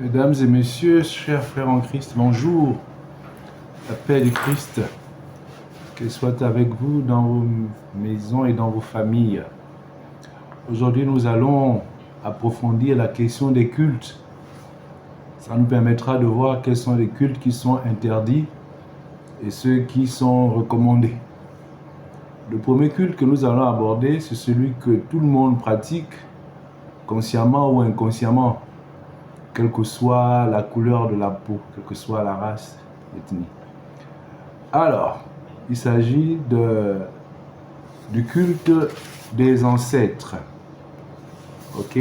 Mesdames et messieurs, chers frères en Christ, bonjour. La paix du Christ, qu'elle soit avec vous dans vos maisons et dans vos familles. Aujourd'hui, nous allons approfondir la question des cultes. Ça nous permettra de voir quels sont les cultes qui sont interdits et ceux qui sont recommandés. Le premier culte que nous allons aborder, c'est celui que tout le monde pratique, consciemment ou inconsciemment, quelle que soit la couleur de la peau, quelle que soit la race, l'ethnie. Alors, il s'agit du culte des ancêtres. Ok?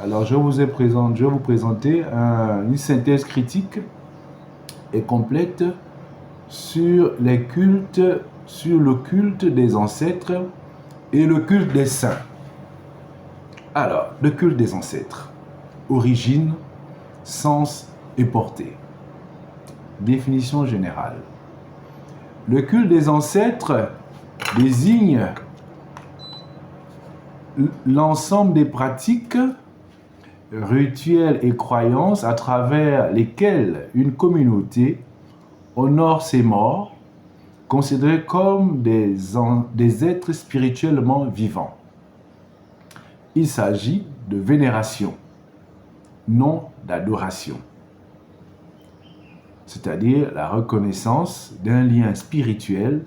Alors, je vais vous présenter une synthèse critique et complète sur les cultes, sur le culte des ancêtres et le culte des saints. Alors, le culte des ancêtres. Origine, sens et portée. Définition générale. Le culte des ancêtres désigne l'ensemble des pratiques, rituels et croyances à travers lesquelles une communauté honore ses morts, considérés comme des êtres spirituellement vivants. Il s'agit de vénération, non d'adoration, c'est-à-dire la reconnaissance d'un lien spirituel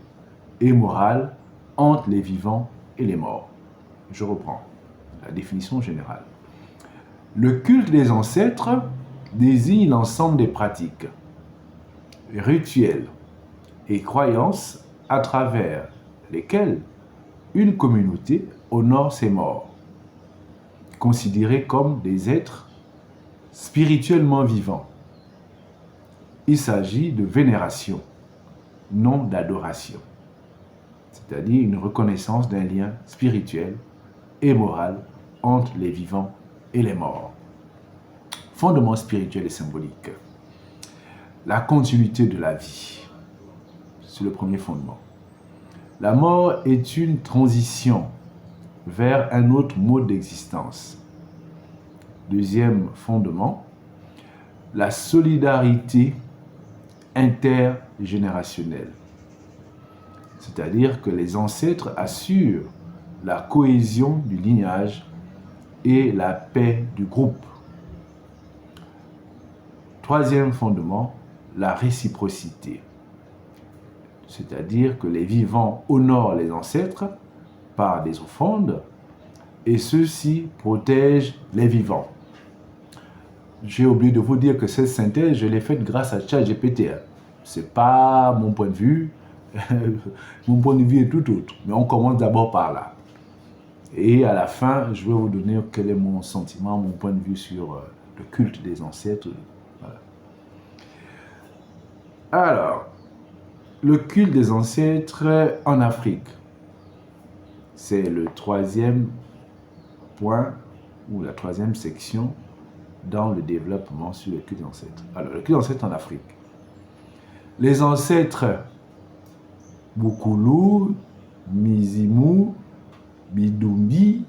et moral entre les vivants et les morts. Je reprends la définition générale. Le culte des ancêtres désigne l'ensemble des pratiques, rituels et croyances à travers lesquelles une communauté honore ses morts, considérés comme des êtres spirituellement vivants. Il s'agit de vénération, non d'adoration, c'est-à-dire une reconnaissance d'un lien spirituel et moral entre les vivants et les morts. Fondement spirituel et symbolique. La continuité de la vie. C'est le premier fondement. La mort est une transition vers un autre mode d'existence. Deuxième fondement, la solidarité intergénérationnelle. C'est-à-dire que les ancêtres assurent la cohésion du lignage et la paix du groupe. Troisième fondement, la réciprocité. C'est-à-dire que les vivants honorent les ancêtres par des offrandes et ceux-ci protègent les vivants. J'ai oublié de vous dire que cette synthèse, je l'ai faite grâce à ChatGPT. Ce n'est pas mon point de vue. Mon point de vue est tout autre. Mais on commence d'abord par là. Et à la fin, je vais vous donner quel est mon sentiment, mon point de vue sur le culte des ancêtres. Voilà. Alors, le culte des ancêtres en Afrique. C'est le troisième point ou la troisième section dans le développement sur le culte des ancêtres. Alors, le culte des ancêtres en Afrique. Les ancêtres Boukoulou, Mizimu, Bidumbi,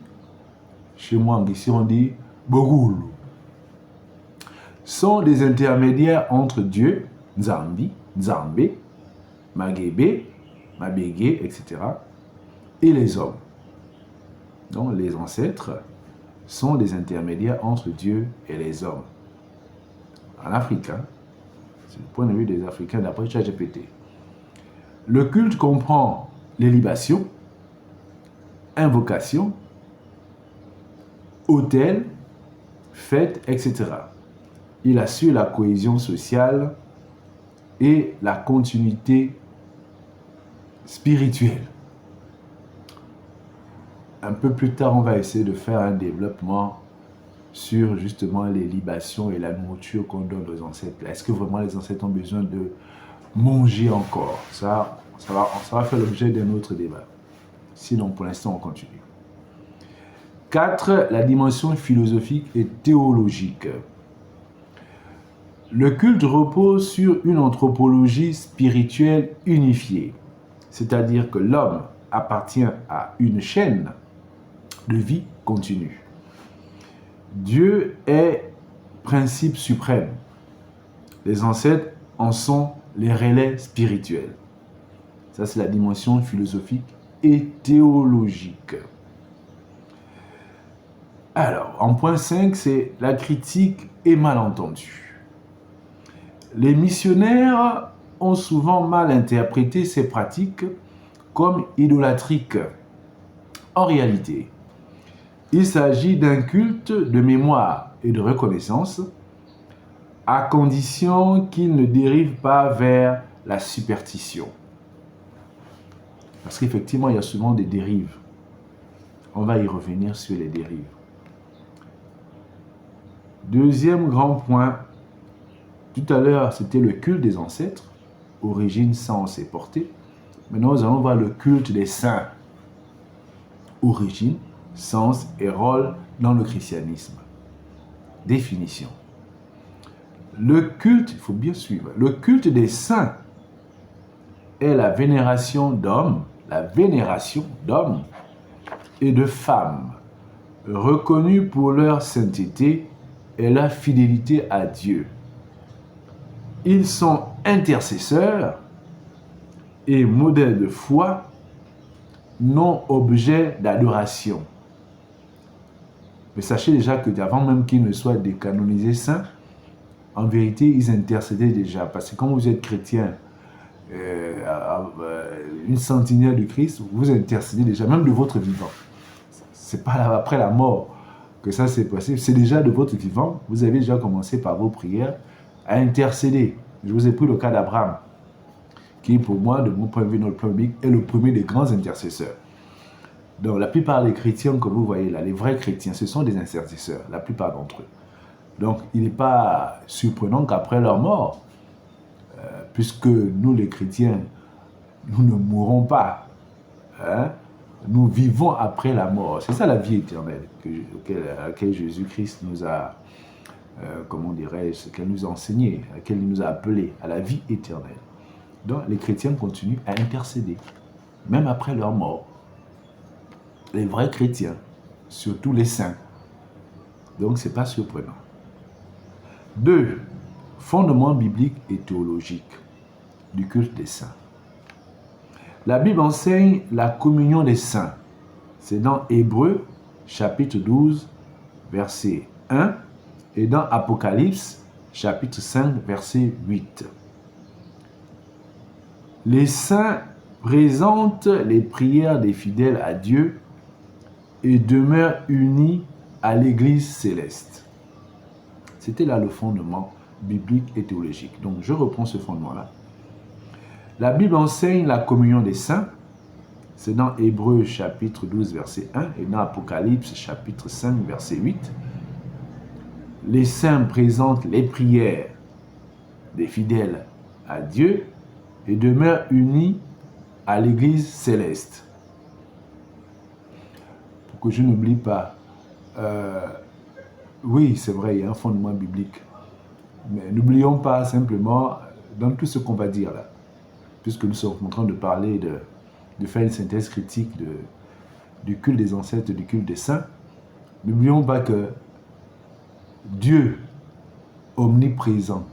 chez moi en Guissi on dit Bogoulou, sont des intermédiaires entre Dieu, Nzambi, Nzambe, Magebe, Mabege, etc. et les hommes. Donc les ancêtres sont des intermédiaires entre Dieu et les hommes. En Afrique, hein? C'est le point de vue des Africains d'après ChatGPT. Le culte comprend les libations, invocations, autels, fêtes, etc. Il assure la cohésion sociale et la continuité spirituelle. Un peu plus tard, on va essayer de faire un développement sur justement les libations et la nourriture qu'on donne aux ancêtres. Est-ce que vraiment les ancêtres ont besoin de manger encore? Ça va faire l'objet d'un autre débat. Sinon, pour l'instant, on continue. 4. La dimension philosophique et théologique. Le culte repose sur une anthropologie spirituelle unifiée, c'est-à-dire que l'homme appartient à une chaîne de vie continue. Dieu est principe suprême. Les ancêtres en sont les relais spirituels. Ça, c'est la dimension philosophique et théologique. Alors, en point 5, c'est la critique et malentendu. Les missionnaires ont souvent mal interprété ces pratiques comme idolâtriques. En réalité, il s'agit d'un culte de mémoire et de reconnaissance, à condition qu'il ne dérive pas vers la superstition. Parce qu'effectivement, il y a souvent des dérives. On va y revenir sur les dérives. Deuxième grand point, tout à l'heure, c'était le culte des ancêtres, origine, sens et portée. Maintenant, nous allons voir le culte des saints, origine, sens et rôle dans le christianisme. Définition. Le culte, il faut bien suivre, le culte des saints est la vénération d'hommes et de femmes, reconnus pour leur sainteté et leur fidélité à Dieu. Ils sont intercesseurs et modèles de foi, non objets d'adoration. Mais sachez déjà que avant même qu'ils ne soient décanonisés saints, en vérité, ils intercédaient déjà. Parce que quand vous êtes chrétien, une centenaire du Christ, vous intercédez déjà, même de votre vivant. Ce n'est pas après la mort que ça s'est passé, c'est déjà de votre vivant. Vous avez déjà commencé par vos prières à intercéder. Je vous ai pris le cas d'Abraham, qui pour moi, de mon point de vue, notre point biblique, est le premier des grands intercesseurs. Donc la plupart des chrétiens que vous voyez là, les vrais chrétiens, ce sont des intercesseurs, la plupart d'entre eux. Donc il n'est pas surprenant qu'après leur mort, puisque nous les chrétiens, nous ne mourrons pas, hein, nous vivons après la mort. C'est ça la vie éternelle à laquelle Jésus-Christ nous a, comment dirais-je, qu'elle nous a enseigné, à laquelle il nous a appelés, à la vie éternelle. Donc les chrétiens continuent à intercéder, même après leur mort. Les vrais chrétiens, surtout les saints. Donc ce n'est pas surprenant. 2. Fondement biblique et théologique du culte des saints. La Bible enseigne la communion des saints. C'est dans Hébreux, chapitre 12, verset 1, et dans Apocalypse, chapitre 5, verset 8. Les saints présentent les prières des fidèles à Dieu et demeurent unis à l'Église céleste. C'était là le fondement biblique et théologique. Donc je reprends ce fondement-là. La Bible enseigne la communion des saints. C'est dans Hébreux chapitre 12, verset 1 et dans Apocalypse chapitre 5, verset 8. Les saints présentent les prières des fidèles à Dieu et demeurent unis à l'Église céleste. Pour que je n'oublie pas, oui, c'est vrai, il y a un fondement biblique. Mais n'oublions pas simplement, dans tout ce qu'on va dire là, puisque nous sommes en train de parler, de faire une synthèse critique du culte des ancêtres, du culte des saints, n'oublions pas que Dieu, omniprésent,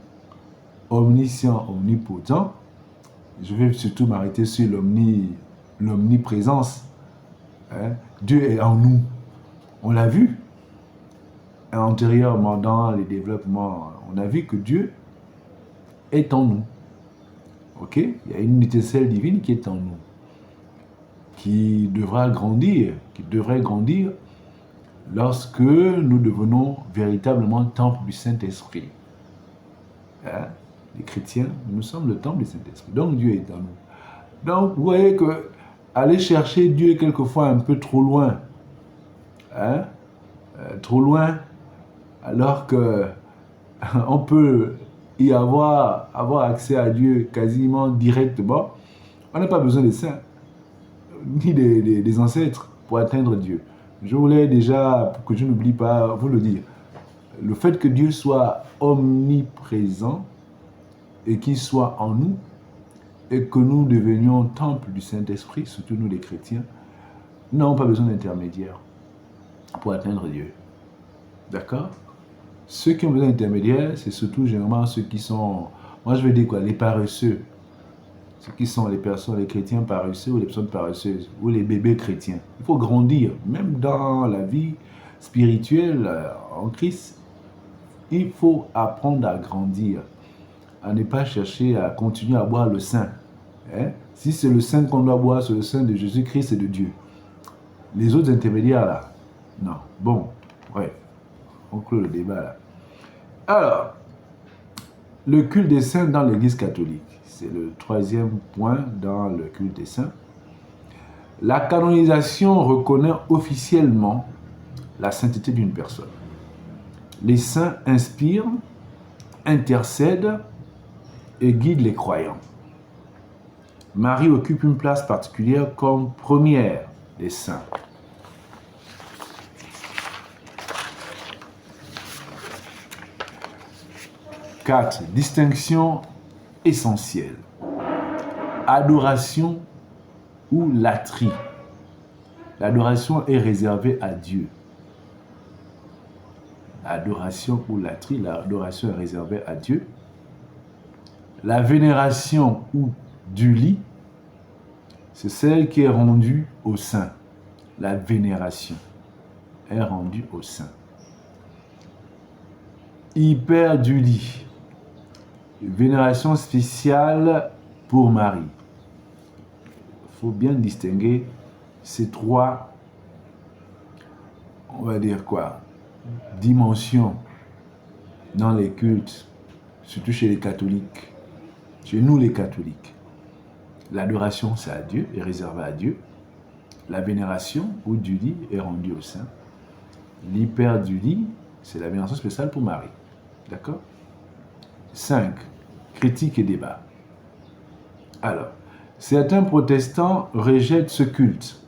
omniscient, omnipotent, je vais surtout m'arrêter sur l'omniprésence, hein, Dieu est en nous. On l'a vu. Antérieurement dans les développements, on a vu que Dieu est en nous. Ok? Il y a une étincelle divine qui est en nous, qui devrait grandir lorsque nous devenons véritablement temple du Saint-Esprit. Hein? Les chrétiens, nous sommes le temple du Saint-Esprit. Donc Dieu est en nous. Donc vous voyez que aller chercher Dieu est quelquefois un peu trop loin. Hein? Trop loin, alors que on peut y avoir accès à Dieu quasiment directement. On n'a pas besoin des saints, ni des ancêtres pour atteindre Dieu. Je voulais déjà, pour que je n'oublie pas, vous le dire. Le fait que Dieu soit omniprésent et qu'il soit en nous, et que nous devenions temple du Saint-Esprit, surtout nous les chrétiens, nous n'avons pas besoin d'intermédiaire pour atteindre Dieu. D'accord? Ceux qui ont besoin d'intermédiaires, c'est surtout généralement ceux qui sont, moi je vais dire quoi, les paresseux. Ceux qui sont les personnes, les chrétiens paresseux ou les personnes paresseuses, ou les bébés chrétiens. Il faut grandir, même dans la vie spirituelle en Christ. Il faut apprendre à grandir, à ne pas chercher à continuer à boire le sein. Hein? Si c'est le sein qu'on doit boire, c'est le sein de Jésus-Christ et de Dieu. Les autres intermédiaires là, non. Bon, ouais, on clôt le débat là. Alors, le culte des saints dans l'Église catholique, c'est le troisième point dans le culte des saints. La canonisation reconnaît officiellement la sainteté d'une personne. Les saints inspirent, intercèdent et guident les croyants. Marie occupe une place particulière comme première des saints. Quatre, distinction essentielle. Adoration ou latrie. L'adoration est réservée à Dieu. Adoration ou latrie, l'adoration est réservée à Dieu. La vénération ou dulie, c'est celle qui est rendue au saint. La vénération est rendue au saint. Hyperdulie, vénération spéciale pour Marie. Il faut bien distinguer ces trois, on va dire quoi, dimensions dans les cultes, surtout chez les catholiques, chez nous les catholiques. L'adoration, c'est à Dieu, est réservée à Dieu. La vénération ou dulie est rendue au saint. L'hyperdulie, c'est la vénération spéciale pour Marie. D'accord? 5. Critique et débat. Alors, certains protestants rejettent ce culte,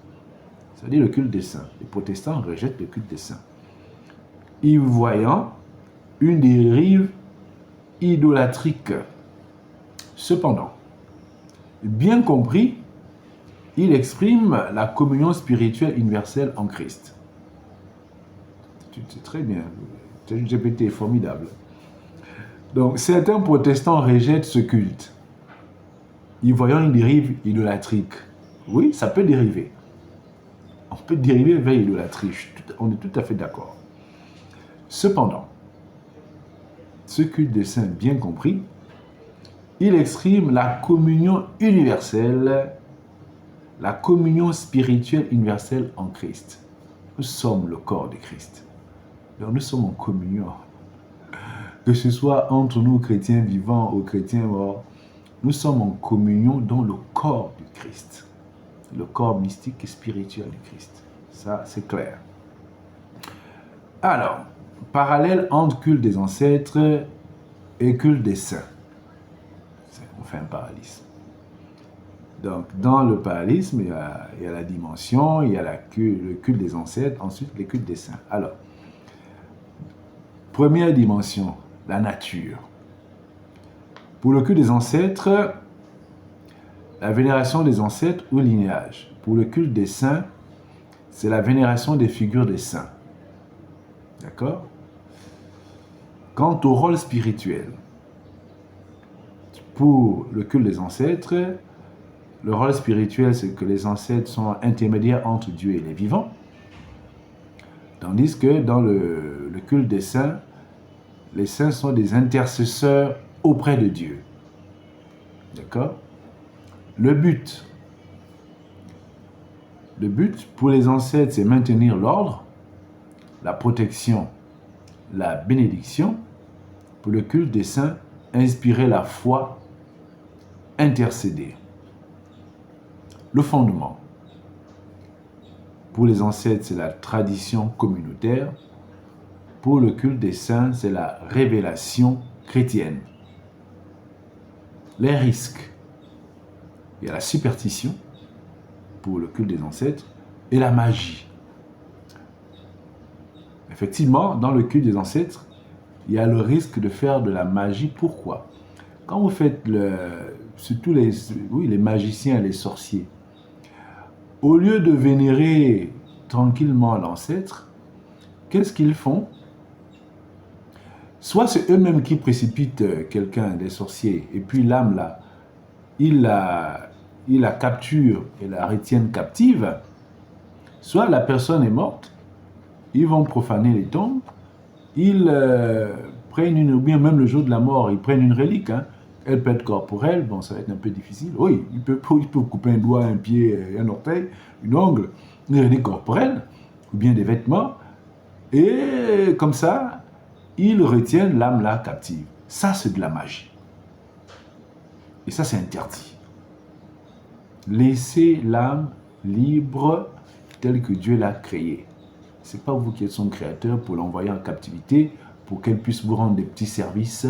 c'est-à-dire le culte des saints. Les protestants rejettent le culte des saints, y voyant une dérive idolâtrique. Cependant, bien compris, il exprime la communion spirituelle universelle en Christ. C'est très bien. ChatGPT est formidable. Donc, certains protestants rejettent ce culte, y voyant une dérive idolâtrique. Oui, ça peut dériver. On peut dériver vers l'idolâtrie. On est tout à fait d'accord. Cependant, ce culte des saints bien compris, il exprime la communion universelle, la communion spirituelle universelle en Christ. Nous sommes le corps de Christ. Donc nous sommes en communion. Que ce soit entre nous chrétiens vivants ou chrétiens morts, nous sommes en communion dans le corps du Christ. Le corps mystique et spirituel du Christ. Ça, c'est clair. Alors, parallèle entre culte des ancêtres et culte des saints. On fait un parallélisme. Donc, dans le parallélisme, il y a la dimension, il y a le culte des ancêtres, ensuite le culte des saints. Alors, première dimension, la nature. Pour le culte des ancêtres, la vénération des ancêtres ou lignage. Pour le culte des saints, c'est la vénération des figures des saints. D'accord? Quant au rôle spirituel, pour le culte des ancêtres, le rôle spirituel, c'est que les ancêtres sont intermédiaires entre Dieu et les vivants. Tandis que dans le culte des saints, les saints sont des intercesseurs auprès de Dieu. D'accord? Le but pour les ancêtres, c'est maintenir l'ordre, la protection, la bénédiction. Pour le culte des saints, inspirer la foi, intercéder. Le fondement. Pour les ancêtres, c'est la tradition communautaire. Pour le culte des saints, c'est la révélation chrétienne. Les risques. Il y a la superstition pour le culte des ancêtres et la magie. Effectivement, dans le culte des ancêtres, il y a le risque de faire de la magie. Pourquoi? Quand vous faites surtout les magiciens et les sorciers, au lieu de vénérer tranquillement l'ancêtre, qu'est-ce qu'ils font? soit c'est eux-mêmes qui précipitent quelqu'un, des sorciers, et puis l'âme là, ils la capturent et la retiennent captive, soit la personne est morte, ils vont profaner les tombes, ils prennent ou bien même le jour de la mort, ils prennent une relique, hein. Elle peut être corporelle, bon, ça va être un peu difficile. Oui, ils peuvent couper un doigt, un pied, un orteil, une ongle, une relique corporelle, ou bien des vêtements, et comme ça, ils retiennent l'âme là captive. Ça, c'est de la magie. Et ça, c'est interdit. Laissez l'âme libre telle que Dieu l'a créée. Ce n'est pas vous qui êtes son créateur pour l'envoyer en captivité, pour qu'elle puisse vous rendre des petits services.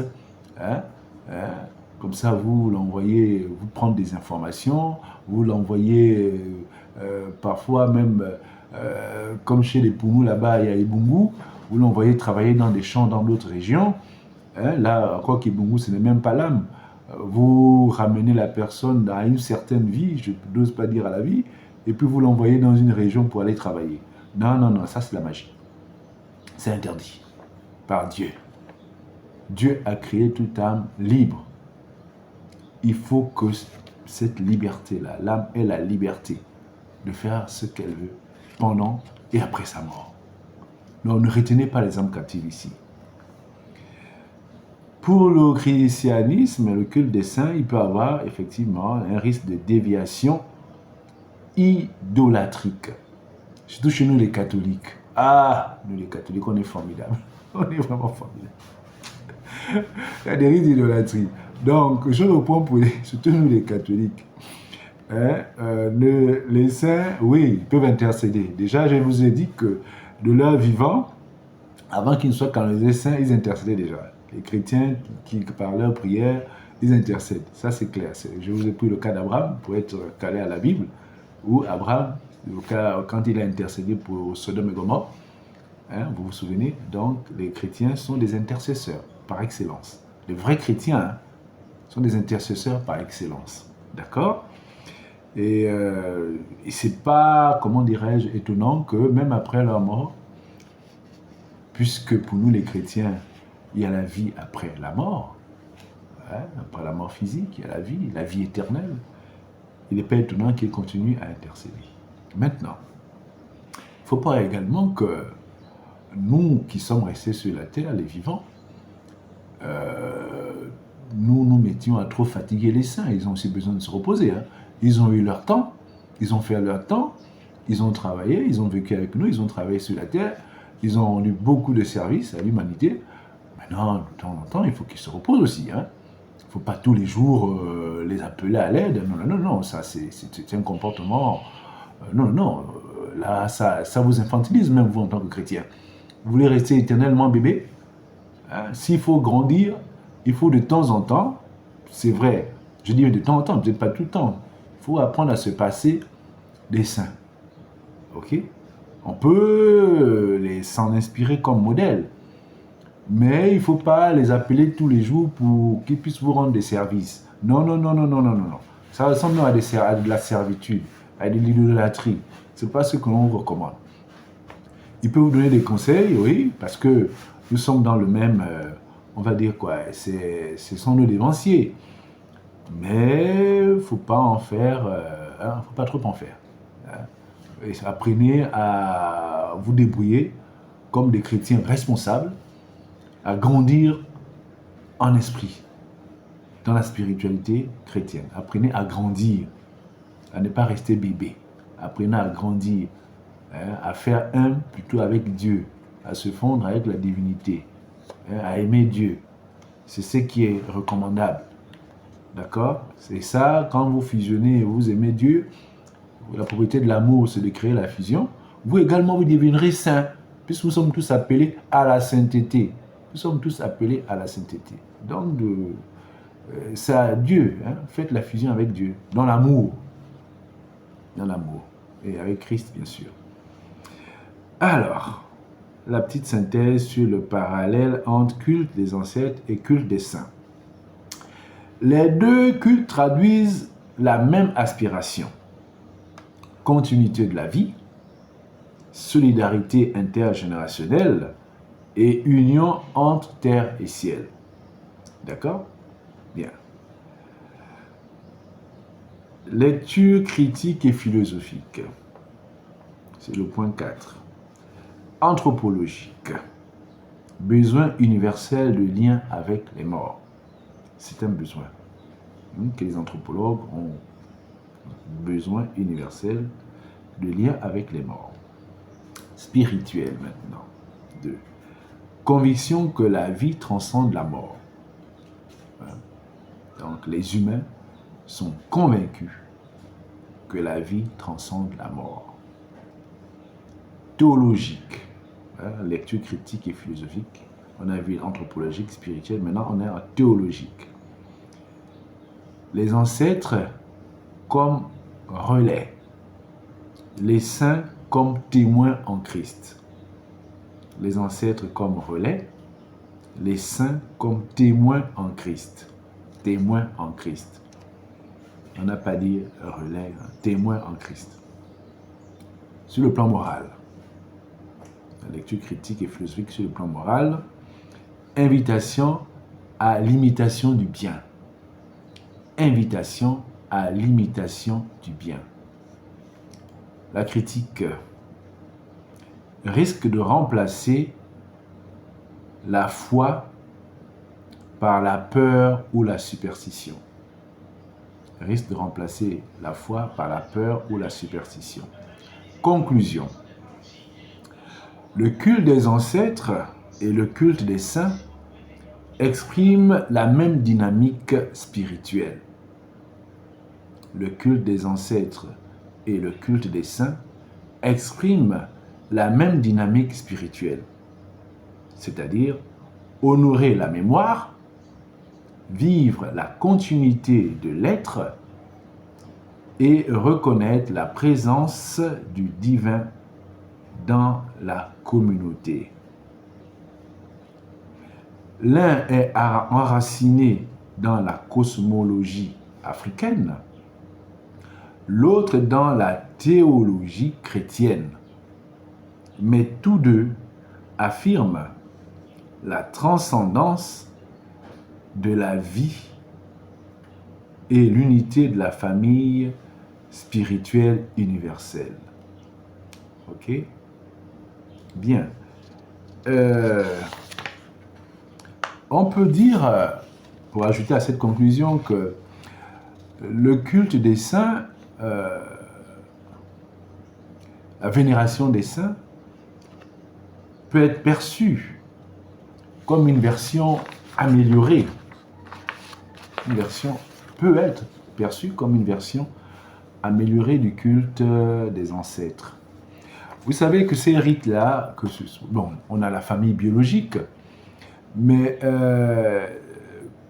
Hein, hein, comme ça, vous l'envoyez, vous prendre des informations, vous l'envoyez parfois même, comme chez les Poumous là-bas, il y a Ebungu, vous l'envoyez travailler dans des champs dans d'autres régions. Hein, là, quoi qu'Ebungu, ce n'est même pas l'âme. Vous ramenez la personne à une certaine vie, je n'ose pas dire à la vie, et puis vous l'envoyez dans une région pour aller travailler. Non, non, non, ça c'est la magie. C'est interdit par Dieu. Dieu a créé toute âme libre. Il faut que cette liberté-là, l'âme ait la liberté de faire ce qu'elle veut pendant et après sa mort. Donc ne retenez pas les âmes captives ici. Pour le christianisme, le culte des saints, il peut avoir effectivement un risque de déviation idolâtrique. Surtout chez nous les catholiques. Ah, nous les catholiques, on est formidables. On est vraiment formidables. Il y a des risques d'idolâtrie. Donc, je reprends pour surtout nous les catholiques. Hein, les saints, oui, ils peuvent intercéder. Déjà, je vous ai dit que de leur vivant, avant qu'ils ne soient canonisés saints, ils intercédaient déjà. Les chrétiens qui par leur prière, ils intercèdent. Ça, c'est clair. Je vous ai pris le cas d'Abraham pour être calé à la Bible, où Abraham, quand il a intercédé pour Sodome et Gomorrhe, hein, vous vous souvenez, donc les chrétiens sont des intercesseurs par excellence. Les vrais chrétiens hein, sont des intercesseurs par excellence. D'accord? Et c'est pas, comment dirais-je, étonnant que même après leur mort, puisque pour nous les chrétiens, il y a la vie après la mort, hein, après la mort physique, il y a la vie éternelle. Il n'est pas étonnant qu'ils continuent à intercéder. Maintenant, il ne faut pas également que nous qui sommes restés sur la terre, les vivants, nous nous mettions à trop fatiguer les saints. Ils ont aussi besoin de se reposer. Hein. Ils ont eu leur temps, ils ont fait leur temps, ils ont travaillé, ils ont vécu avec nous, ils ont travaillé sur la terre, ils ont rendu beaucoup de services à l'humanité. Maintenant, de temps en temps, il faut qu'ils se reposent aussi. Hein. Il ne faut pas tous les jours les appeler à l'aide. Non, non, non, non, ça c'est un comportement... non, non, là, ça vous infantilise même vous en tant que chrétien. Vous voulez rester éternellement bébé hein? S'il faut grandir, il faut de temps en temps, c'est vrai, je dis de temps en temps, peut-être pas tout le temps, il faut apprendre à se passer des saints. Ok? On peut s'en inspirer comme modèle, mais il ne faut pas les appeler tous les jours pour qu'ils puissent vous rendre des services. Non, non, non, non, non, non, non. Ça ressemble à de la servitude, à de l'idolâtrie. Ce n'est pas ce que l'on vous recommande. Il peut vous donner des conseils, oui, parce que nous sommes dans le même, on va dire quoi, ce sont nos dévanciers. Mais il ne faut pas en faire, faut pas trop en faire. Hein. Et apprenez à vous débrouiller comme des chrétiens responsables, à grandir en esprit, dans la spiritualité chrétienne. Apprenez à grandir, à ne pas rester bébé. Apprenez à grandir, hein, à faire un plutôt avec Dieu, à se fondre avec la divinité, hein, à aimer Dieu. C'est ce qui est recommandable. D'accord? C'est ça, quand vous fusionnez et vous aimez Dieu, la propriété de l'amour, c'est de créer la fusion. Vous également, vous deviendrez saints, puisque nous sommes tous appelés à la sainteté. Nous sommes tous appelés à la sainteté. Donc, c'est à Dieu. Hein, faites la fusion avec Dieu, dans l'amour. Dans l'amour. Et avec Christ, bien sûr. Alors, la petite synthèse sur le parallèle entre culte des ancêtres et culte des saints. Les deux cultes traduisent la même aspiration. Continuité de la vie, solidarité intergénérationnelle et union entre terre et ciel. D'accord? Bien. Lecture critique et philosophique. C'est le point 4. Anthropologique. Besoin universel de lien avec les morts. C'est un besoin que les anthropologues ont. Besoin universel de lien avec les morts. Spirituel maintenant. 2. Conviction que la vie transcende la mort. Donc les humains sont convaincus que la vie transcende la mort. Théologique. Lecture critique et philosophique. On a vu anthropologique, spirituel, maintenant on est en théologique. Les ancêtres comme relais, les saints comme témoins en Christ. Les ancêtres comme relais, les saints comme témoins en Christ. Témoins en Christ. On n'a pas dit relais, témoins en Christ. Sur le plan moral, la lecture critique et philosophique sur le plan moral, invitation à l'imitation du bien. Invitation à l'imitation du bien. La critique risque de remplacer la foi par la peur ou la superstition. Risque de remplacer la foi par la peur ou la superstition. Conclusion. Le culte des ancêtres et le culte des saints expriment la même dynamique spirituelle. Le culte des ancêtres et le culte des saints expriment la même dynamique spirituelle, c'est-à-dire honorer la mémoire, vivre la continuité de l'être et reconnaître la présence du divin dans la communauté. L'un est enraciné dans la cosmologie africaine, l'autre dans la théologie chrétienne. Mais tous deux affirment la transcendance de la vie et l'unité de la famille spirituelle universelle. Ok? Bien. On peut dire, pour ajouter à cette conclusion, que le culte des saints, la vénération des saints, peut être perçue comme une version améliorée. Une version peut être perçue comme une version améliorée du culte des ancêtres. Vous savez que ces rites-là, bon, on a la famille biologique, mais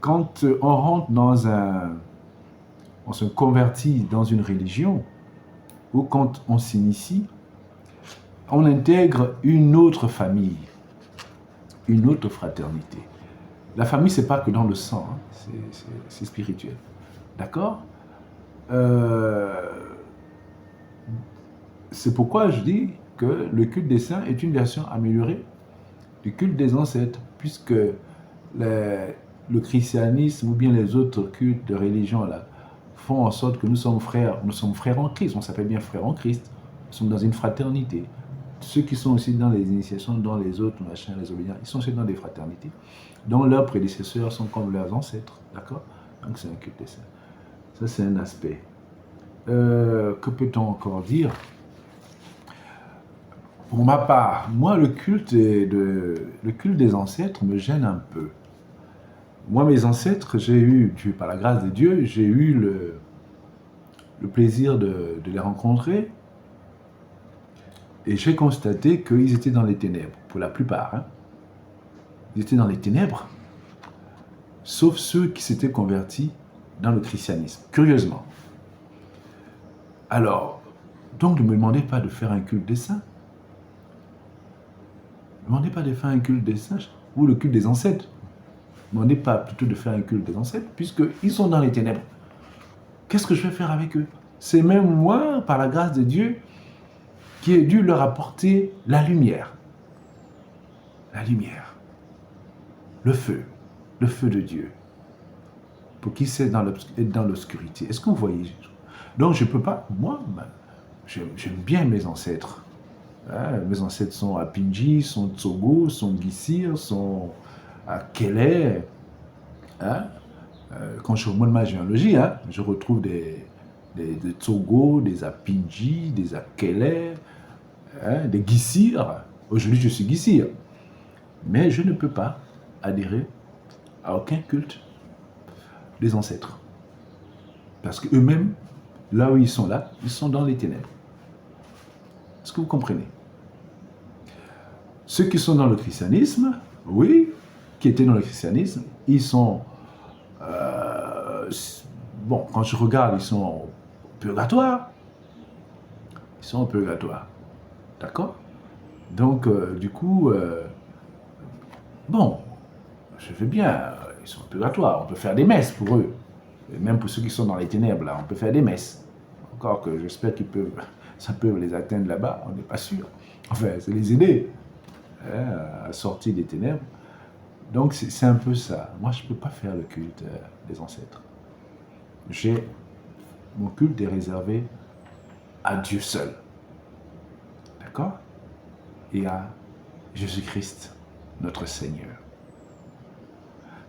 quand on rentre on se convertit dans une religion, ou quand on s'initie, on intègre une autre famille, une autre fraternité. La famille, c'est pas que dans le sang, hein, c'est spirituel. D'accord? C'est pourquoi je dis que le culte des saints est une version améliorée du culte des ancêtres, puisque le christianisme ou bien les autres cultes de religion là, font en sorte que nous sommes frères en Christ, on s'appelle bien frères en Christ, nous sommes dans une fraternité. Ceux qui sont aussi dans les initiations, dans les autres, machin, les obédients, ils sont aussi dans des fraternités, dont leurs prédécesseurs sont comme leurs ancêtres, d'accord? Donc c'est un culte des saints. Ça c'est un aspect. Que peut-on encore dire? Pour ma part, moi le culte des ancêtres me gêne un peu. Moi mes ancêtres, j'ai eu, par la grâce de Dieu, j'ai eu le plaisir de les rencontrer. Et j'ai constaté qu'ils étaient dans les ténèbres, pour la plupart. Hein. Ils étaient dans les ténèbres, sauf ceux qui s'étaient convertis dans le christianisme, curieusement. Alors, donc ne me demandez pas de faire un culte des saints. Ne me demandez pas de faire un culte des saints ou le culte des ancêtres. Ne me demandez pas plutôt de faire un culte des ancêtres, puisqu'ils sont dans les ténèbres. Qu'est-ce que je vais faire avec eux? C'est même moi, par la grâce de Dieu, qui ai dû leur apporter la lumière. la lumière, le feu de Dieu, pour qui c'est dans l'obscurité. Est-ce que vous voyez? Donc je ne peux pas, moi, j'aime bien mes ancêtres. Hein, mes ancêtres sont à Pinji, sont Tsogo, sont Gissir, sont à Kélé. Hein? Quand je remonte ma généalogie, hein, je retrouve des Tsogo, des Apinji, des Akele, hein, des Gissir. Aujourd'hui, je suis Gissir. Mais je ne peux pas adhérer à aucun culte des ancêtres. Parce qu'eux-mêmes, là où ils sont là, ils sont dans les ténèbres. Est-ce que vous comprenez? Ceux qui sont dans le christianisme, oui, qui étaient dans le christianisme, ils sont... bon, quand je regarde, ils sont au purgatoire. Ils sont au purgatoire. D'accord? Donc, du coup, bon, je veux bien, ils sont au purgatoire. On peut faire des messes pour eux. Et même pour ceux qui sont dans les ténèbres, là, on peut faire des messes. Encore que j'espère qu'ils peuvent, ça peut les atteindre là-bas, on n'est pas sûr. Enfin, c'est les aider à sortir des ténèbres. Donc, c'est un peu ça. Moi, je ne peux pas faire le culte des ancêtres. Mon culte est réservé à Dieu seul. D'accord? Et à Jésus-Christ, notre Seigneur.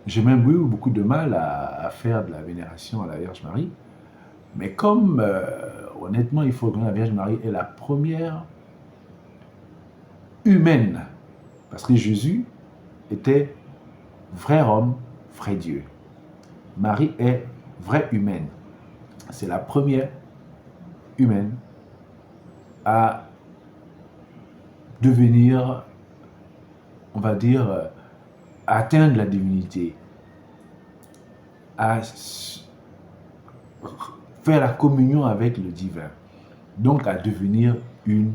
J'ai même eu beaucoup de mal à faire de la vénération à la Vierge Marie. Mais comme, honnêtement, il faut que la Vierge Marie est la première humaine. Parce que Jésus était vrai homme, vrai Dieu. Marie est vraie humaine. C'est la première humaine à devenir, on va dire, à atteindre la divinité, à faire la communion avec le divin, donc à devenir une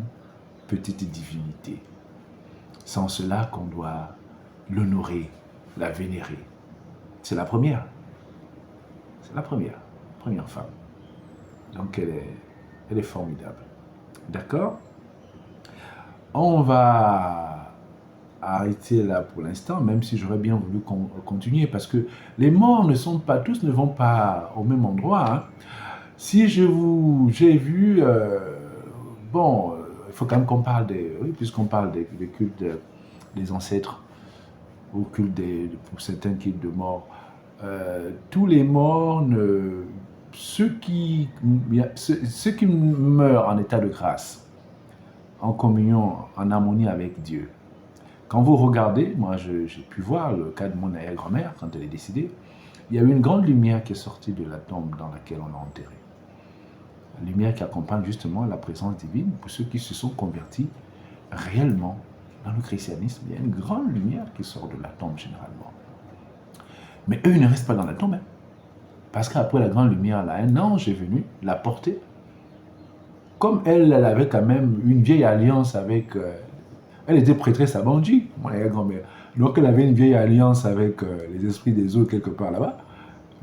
petite divinité. C'est en cela qu'on doit l'honorer, la vénérer. C'est la première. C'est la première femme. Donc elle est formidable. D'accord? On va arrêter là pour l'instant, même si j'aurais bien voulu continuer, parce que les morts ne vont pas au même endroit. Hein. Si j'ai vu, bon, il faut quand même qu'on parle puisqu'on parle des cultes des ancêtres, au culte pour certains cultes de morts, tous les morts, ceux qui meurent en état de grâce, en communion, en harmonie avec Dieu. Quand vous regardez, moi j'ai pu voir le cas de mon arrière-grand-mère quand elle est décédée, il y a eu une grande lumière qui est sortie de la tombe dans laquelle on l'a enterrée. La lumière qui accompagne justement la présence divine pour ceux qui se sont convertis réellement dans le christianisme. Il y a une grande lumière qui sort de la tombe généralement. Mais eux, ils ne restent pas dans la tombe. Hein. Parce qu'après la grande lumière, là, un ange est venu la porter. Comme elle avait quand même une vieille alliance avec... elle était prêtresse à Bandji, mon grand-mère. Donc elle avait une vieille alliance avec les esprits des eaux quelque part là-bas.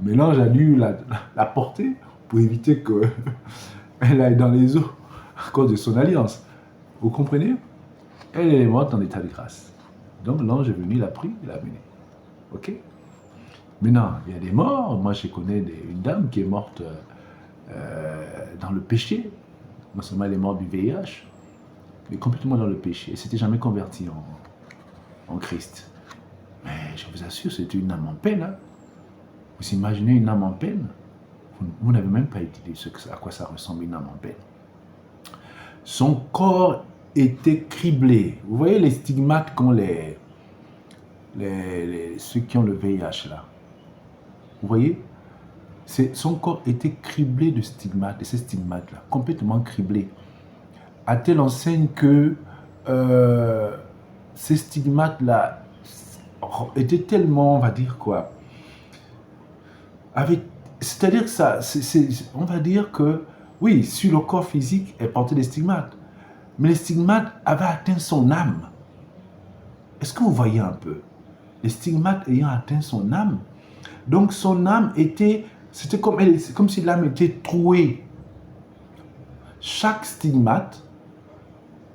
Mais l'ange a dû la porter pour éviter qu'elle aille dans les eaux à cause de son alliance. Vous comprenez? Elle est morte en état de grâce. Donc l'ange est venu, l'a pris, l'a amené. Ok? Maintenant, il y a des morts. Moi, je connais une dame qui est morte dans le péché. Non seulement elle est morte du VIH, mais complètement dans le péché. Elle ne s'était jamais convertie en Christ. Mais je vous assure, c'était une âme en peine. Hein. Vous imaginez une âme en peine? Vous n'avez même pas idée à quoi ça ressemble une âme en peine. Son corps était criblé. Vous voyez les stigmates qu'ont ceux qui ont le VIH là. Vous voyez? Son corps était criblé de stigmates, de ces stigmates-là, complètement criblé. À telle enseigne que ces stigmates-là étaient tellement, on va dire quoi, c'est-à-dire que ça, on va dire que, oui, sur le corps physique, elle portait des stigmates, mais les stigmates avaient atteint son âme. Est-ce que vous voyez un peu? Les stigmates ayant atteint son âme, donc son âme c'était comme si l'âme était trouée. Chaque stigmate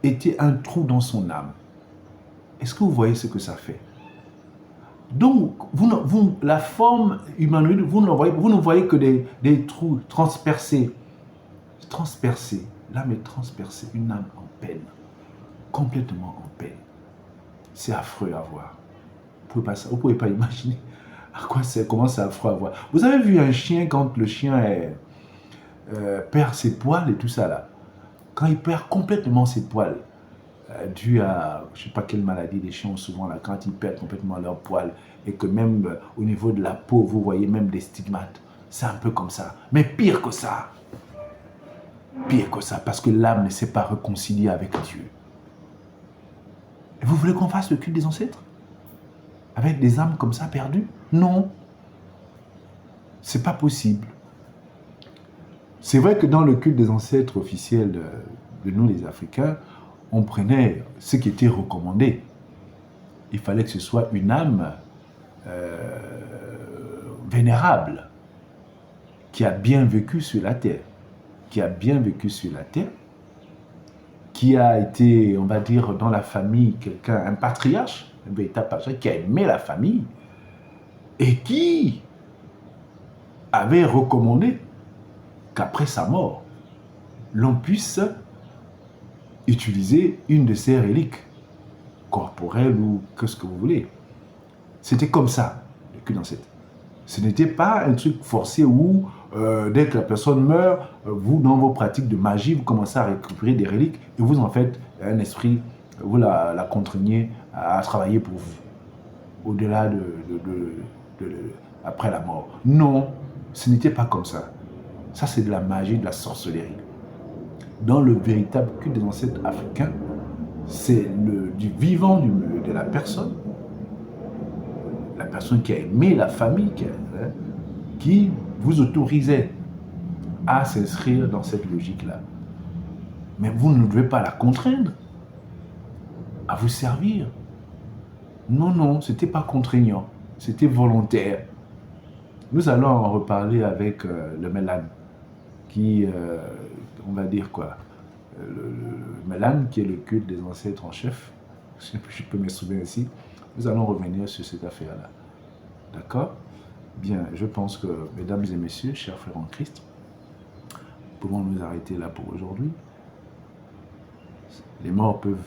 était un trou dans son âme. Est-ce que vous voyez ce que ça fait? Donc, la forme humanoïde, vous ne voyez que des trous transpercés. Transpercés. L'âme est transpercée. Une âme en peine. Complètement en peine. C'est affreux à voir. Vous ne pouvez pas imaginer comment c'est affreux à voir. Vous avez vu un chien quand le chien perd ses poils et tout ça là. Quand il perd complètement ses poils, dû à, je ne sais pas quelle maladie les chiens ont souvent là, quand ils perdent complètement leurs poils et que même au niveau de la peau, vous voyez même des stigmates. C'est un peu comme ça. Mais pire que ça. Pire que ça, parce que l'âme ne s'est pas réconciliée avec Dieu. Et vous voulez qu'on fasse le culte des ancêtres? Avec des âmes comme ça perdues? Non. C'est pas possible. C'est vrai que dans le culte des ancêtres officiels de nous les Africains, on prenait ce qui était recommandé. Il fallait que ce soit une âme vénérable, qui a bien vécu sur la terre, qui a été, on va dire, dans la famille, quelqu'un, un patriarche, un véritable patriarche, qui a aimé la famille et qui avait recommandé qu'après sa mort, l'on puisse utiliser une de ses reliques, corporelles ou que ce que vous voulez. C'était comme ça, le culte d'ancêtre. Ce n'était pas un truc forcé où, dès que la personne meurt, vous, dans vos pratiques de magie, vous commencez à récupérer des reliques et vous en faites un esprit, vous la contraignez à travailler pour vous, au-delà après la mort. Non, ce n'était pas comme ça. Ça, c'est de la magie, de la sorcellerie. Dans le véritable culte des ancêtres africains, c'est du vivant de la personne qui a aimé la famille, qui vous autorisait à s'inscrire dans cette logique-là. Mais vous ne devez pas la contraindre à vous servir. Non, non, ce n'était pas contraignant, c'était volontaire. Nous allons en reparler avec le Melan, qui, on va dire quoi, le Melan, qui est le culte des ancêtres en chef, je peux me souvenir ainsi. Nous allons revenir sur cette affaire-là. D'accord? Bien, je pense que, mesdames et messieurs, chers frères en Christ, pouvons nous arrêter là pour aujourd'hui. Les morts peuvent,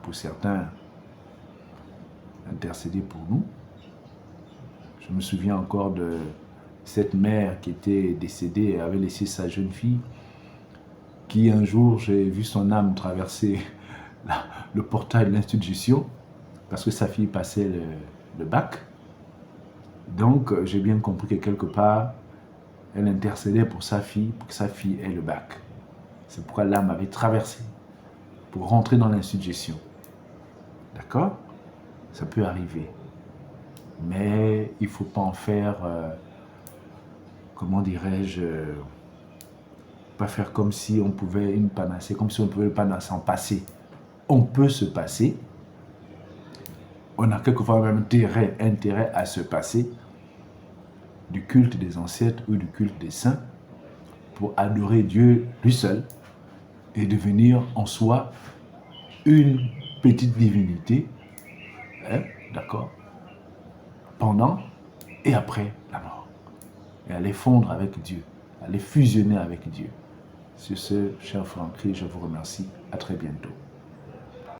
pour certains, intercéder pour nous. Je me souviens encore de cette mère qui était décédée et avait laissé sa jeune fille, qui un jour, j'ai vu son âme traverser le portail de l'institution, parce que sa fille passait le bac. Donc, j'ai bien compris que quelque part, elle intercédait pour sa fille, pour que sa fille ait le bac. C'est pourquoi l'âme avait traversé, pour rentrer dans l'institution. D'accord? Ça peut arriver. Mais il ne faut pas en faire, comment dirais-je, pas faire comme si on pouvait une panacée, comme si on pouvait pas s'en passer. On peut se passer. On a quelquefois même intérêt à se passer du culte des ancêtres ou du culte des saints pour adorer Dieu lui seul et devenir en soi une petite divinité, hein, d'accord, pendant et après la mort. Et aller fondre avec Dieu, aller fusionner avec Dieu. Sur ce, cher frère en Christ, je vous remercie. À très bientôt.